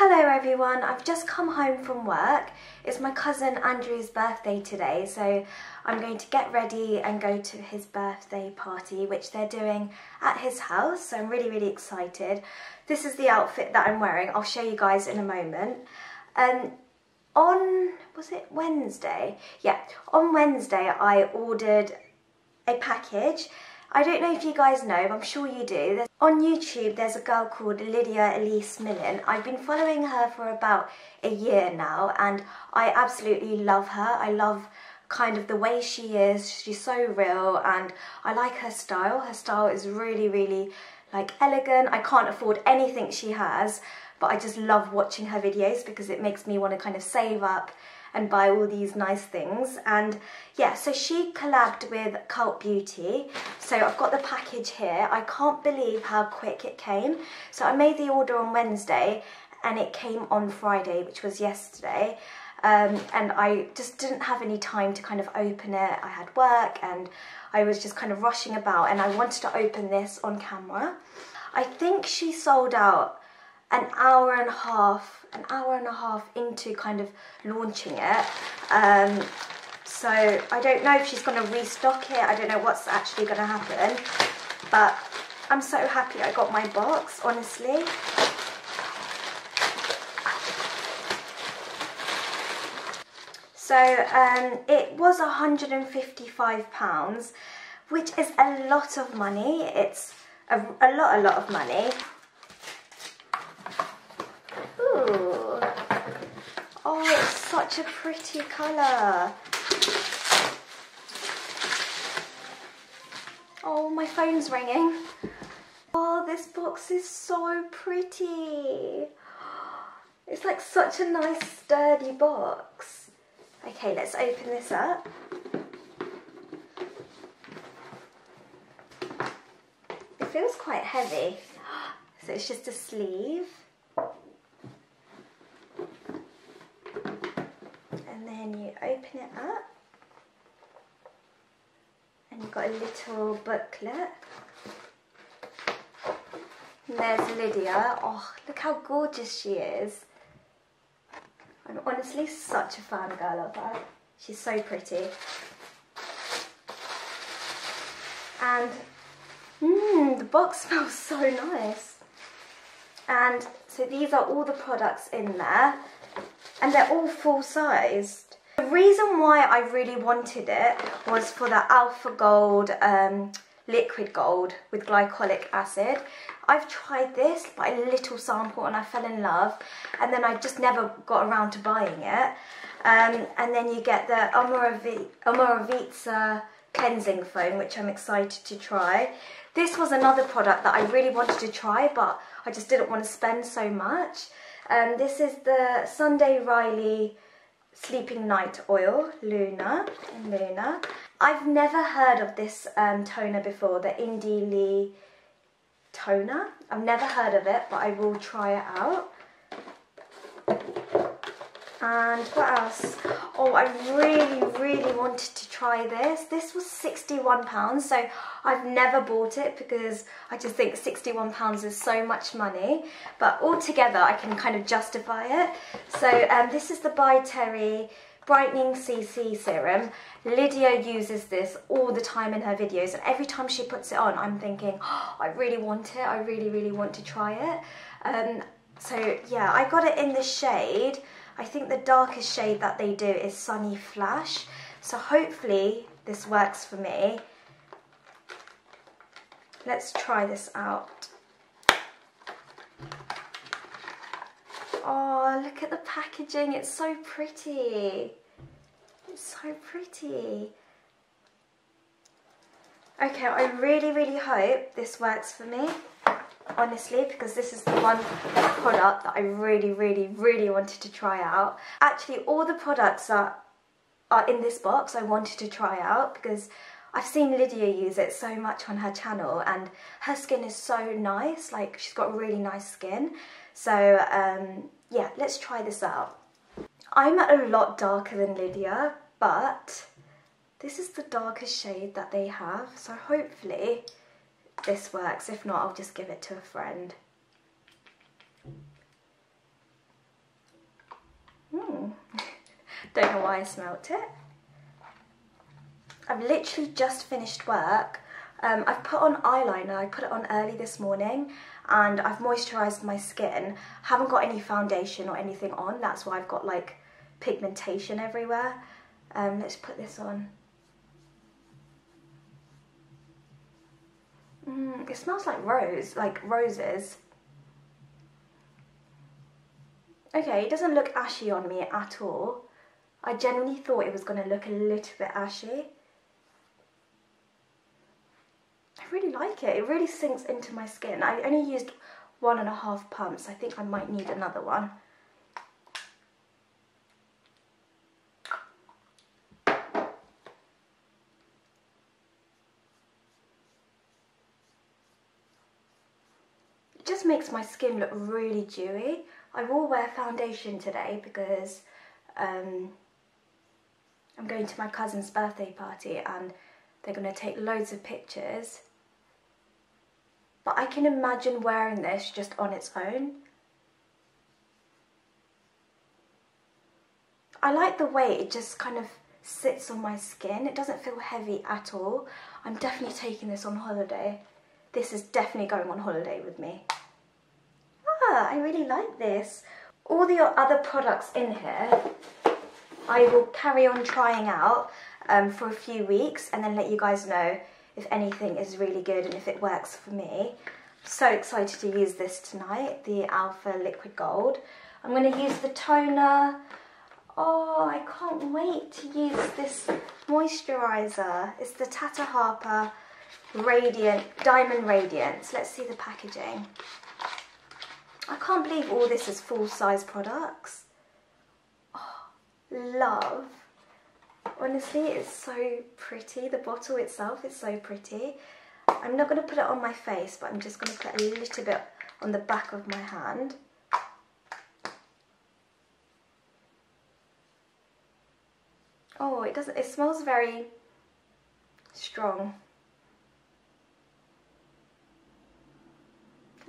Hello everyone, I've just come home from work. It's my cousin Andrew's birthday today, so I'm going to get ready and go to his birthday party, which they're doing at his house, so I'm really excited. This is the outfit that I'm wearing. I'll show you guys in a moment. Was it Wednesday? Yeah, on Wednesday I ordered a package. I don't know if you guys know, but I'm sure you do. On YouTube, there's a girl called Lydia'S. I've been following her for about a year now, and I absolutely love her. I love kind of the way she is. She's so real, and I like her style. Her style is really like elegant. I can't afford anything she has, but I just love watching her videos because it makes me want to kind of save up and buy all these nice things. And yeah, so she collabed with Cult Beauty. So I've got the package here. I can't believe how quick it came. So I made the order on Wednesday and it came on Friday, which was yesterday. And I just didn't have any time to kind of open it. I had work and I was just kind of rushing about, and I wanted to open this on camera. I think she sold out an hour and a half into kind of launching it. So I don't know if she's going to restock it. I don't know what's actually going to happen, but I'm so happy I got my box, honestly. So it was £155, which is a lot of money. It's a lot of money. Ooh. Oh, it's such a pretty colour. Oh, my phone's ringing. Oh, this box is so pretty. It's like such a nice sturdy box. Okay, let's open this up. It feels quite heavy. So it's just a sleeve. And then you open it up. And you've got a little booklet. And there's Lydia. Oh, look how gorgeous she is. I'm honestly such a fangirl of her. She's so pretty. And the box smells so nice. And so these are all the products in there, and they're all full-sized. The reason why I really wanted it was for the Alpha Gold liquid gold with glycolic acid. I've tried this, but a little sample, and I fell in love, and then I just never got around to buying it. And then you get the Amoravitsa cleansing foam, which I'm excited to try. This was another product that I really wanted to try, but I just didn't want to spend so much. This is the Sunday Riley Sleeping Night Oil, Luna. I've never heard of this toner before, the Indie Lee toner. I've never heard of it, but I will try it out. And what else? Oh, I really wanted to try this. This was £61, so I've never bought it because I just think £61 is so much money. But altogether, I can kind of justify it. So this is the By Terry Brightening CC Serum. Lydia uses this all the time in her videos, and every time she puts it on, I'm thinking, oh, I really want it. I really want to try it. So yeah, I got it in the shade. I think the darkest shade that they do is Sunny Flash. So hopefully this works for me. Let's try this out. Oh, look at the packaging. It's so pretty. It's so pretty. Okay, I really hope this works for me. Honestly, because this is the one product that I really wanted to try out. Actually, all the products that are in this box I wanted to try out because I've seen Lydia use it so much on her channel, and her skin is so nice. Like, she's got really nice skin. So yeah, let's try this out. I'm a lot darker than Lydia, but this is the darkest shade that they have, so hopefully this works. If not, I'll just give it to a friend. know why I smelt it. I've literally just finished work. I've put on eyeliner. I put it on early this morning and I've moisturised my skin. Haven't got any foundation or anything on. That's why I've got like pigmentation everywhere. Let's put this on. It smells like roses. Okay, it doesn't look ashy on me at all. I genuinely thought it was going to look a little bit ashy. I really like it. It really sinks into my skin. I only used 1.5 pumps. I think I might need another one. It just makes my skin look really dewy. I will wear foundation today because I'm going to my cousin's birthday party and they're going to take loads of pictures. But I can imagine wearing this just on its own. I like the way it just kind of sits on my skin. It doesn't feel heavy at all. I'm definitely taking this on holiday. This is definitely going on holiday with me. Ah, I really like this. All the other products in here, I will carry on trying out for a few weeks and then let you guys know if anything is really good and if it works for me. I'm so excited to use this tonight, the Alpha Liquid Gold. I'm going to use the toner. Oh, I can't wait to use this moisturiser. It's the Tata Harper Radiant, Diamond Radiance. Let's see the packaging. I can't believe all this is full-size products. Oh, love. Honestly, it's so pretty. The bottle itself is so pretty. I'm not going to put it on my face, but I'm just going to put a little bit on the back of my hand. Oh, it smells very strong.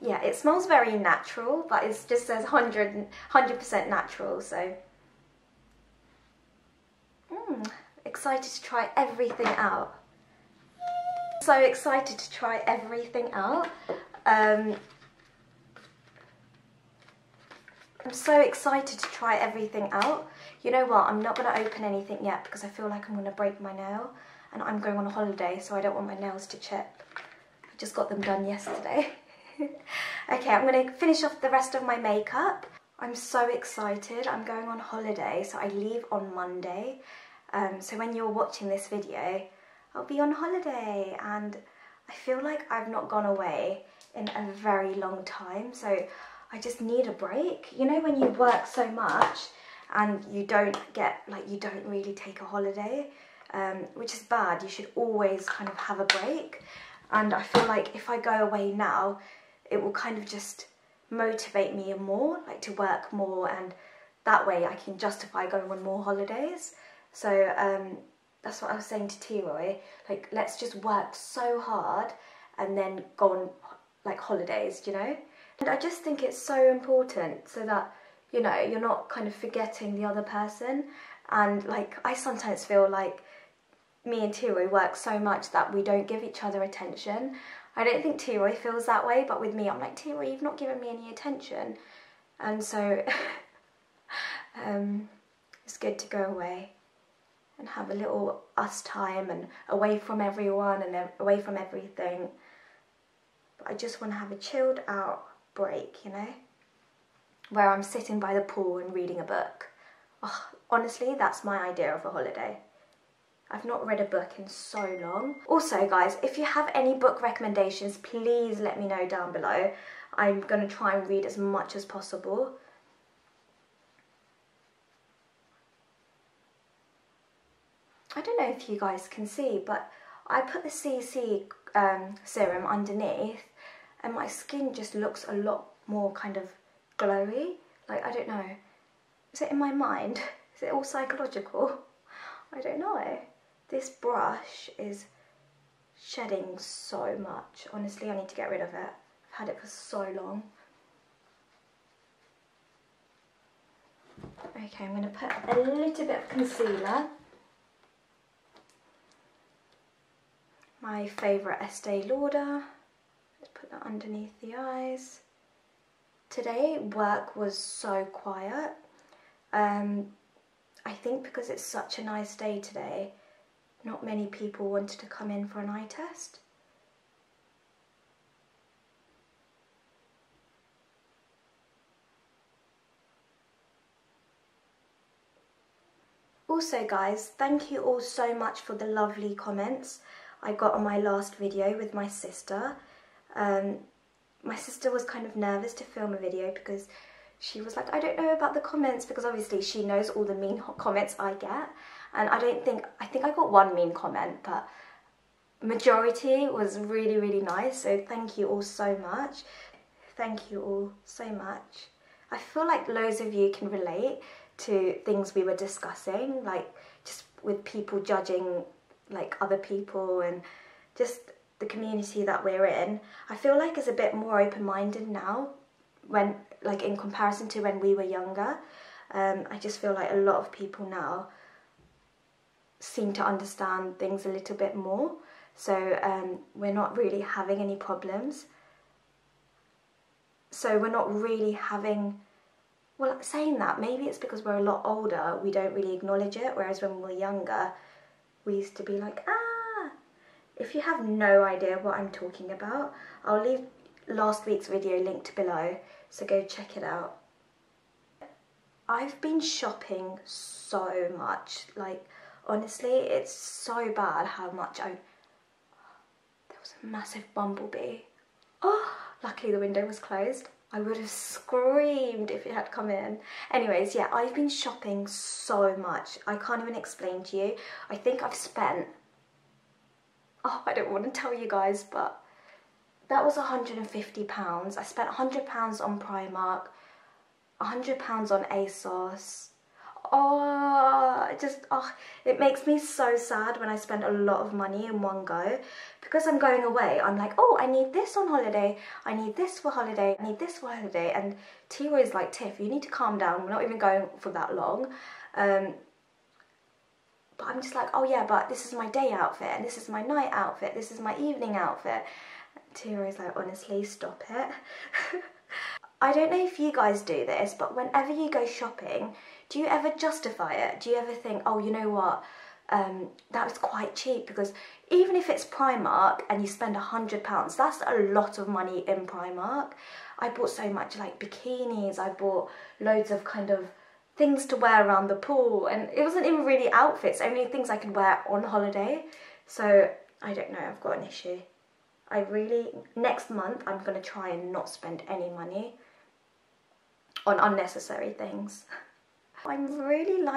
Yeah, it smells very natural, but it just says 100% natural, so. Excited to try everything out. So excited to try everything out. I'm so excited to try everything out. You know what, I'm not going to open anything yet because I feel like I'm going to break my nail and I'm going on a holiday, so I don't want my nails to chip. I just got them done yesterday. Okay, I'm going to finish off the rest of my makeup. I'm so excited. I'm going on holiday, so I leave on Monday. So when you're watching this video, I'll be on holiday and I feel like I've not gone away in a very long time, so I just need a break. You know when you work so much and you don't really take a holiday, which is bad. You should always kind of have a break, and I feel like if I go away now, it will kind of just motivate me more, like to work more, and that way I can justify going on more holidays. So that's what I was saying to T-Roy, like let's just work so hard and then go on like holidays, you know? And I just think it's so important so that, you know, you're not kind of forgetting the other person. And like I sometimes feel like me and T-Roy work so much that we don't give each other attention. I don't think T-Roy feels that way, but with me I'm like, T-Roy, you've not given me any attention. And so it's good to go away and have a little us time and away from everyone and away from everything. But I just want to have a chilled out break, you know, where I'm sitting by the pool and reading a book. Oh, honestly, that's my idea of a holiday. I've not read a book in so long. Also, guys, if you have any book recommendations, please let me know down below. I'm going to try and read as much as possible. I don't know if you guys can see, but I put the CC serum underneath and my skin just looks a lot more kind of glowy. Like, I don't know. Is it in my mind? Is it all psychological? I don't know. This brush is shedding so much. Honestly, I need to get rid of it. I've had it for so long. Okay, I'm going to put a little bit of concealer. My favourite Estee Lauder. Let's put that underneath the eyes. Today work was so quiet. I think because it's such a nice day today, not many people wanted to come in for an eye test. Also guys, thank you all so much for the lovely comments I got on my last video with my sister. My sister was kind of nervous to film a video because she was like, I don't know about the comments, because obviously she knows all the mean comments I get, and I think I got one mean comment, but majority was really, really nice, so thank you all so much. Thank you all so much. I feel like loads of you can relate to things we were discussing, like just with people judging like other people and just the community that we're in. I feel like it's a bit more open-minded now, when like in comparison to when we were younger. I just feel like a lot of people now seem to understand things a little bit more, so we're not really having any problems. So we're not really having, well, saying that, maybe it's because we're a lot older, we don't really acknowledge it, whereas when we were younger, we used to be like, ah! If you have no idea what I'm talking about, I'll leave last week's video linked below, so go check it out. I've been shopping so much, like, honestly, it's so bad how much there was a massive bumblebee. Oh, luckily the window was closed. I would have screamed if it had come in. Anyways, yeah, I've been shopping so much. I can't even explain to you. I think I've spent, oh, I don't want to tell you guys, but that was £150. I spent £100 on Primark, £100 on ASOS. Oh, it makes me so sad when I spend a lot of money in one go. Because I'm going away, I'm like, oh, I need this on holiday, I need this for holiday, I need this for holiday, and Tira is like, Tiff, you need to calm down, we're not even going for that long. But I'm just like, oh yeah, but this is my day outfit, and this is my night outfit, this is my evening outfit. Tira is like, honestly, stop it. I don't know if you guys do this, but whenever you go shopping, do you ever justify it? Do you ever think, oh, you know what, that was quite cheap? Because even if it's Primark and you spend £100, that's a lot of money in Primark. I bought so much, like bikinis, I bought loads of kind of things to wear around the pool, and it wasn't even really outfits, only things I could wear on holiday. So I don't know, I've got an issue. Next month I'm going to try and not spend any money on unnecessary things. I'm really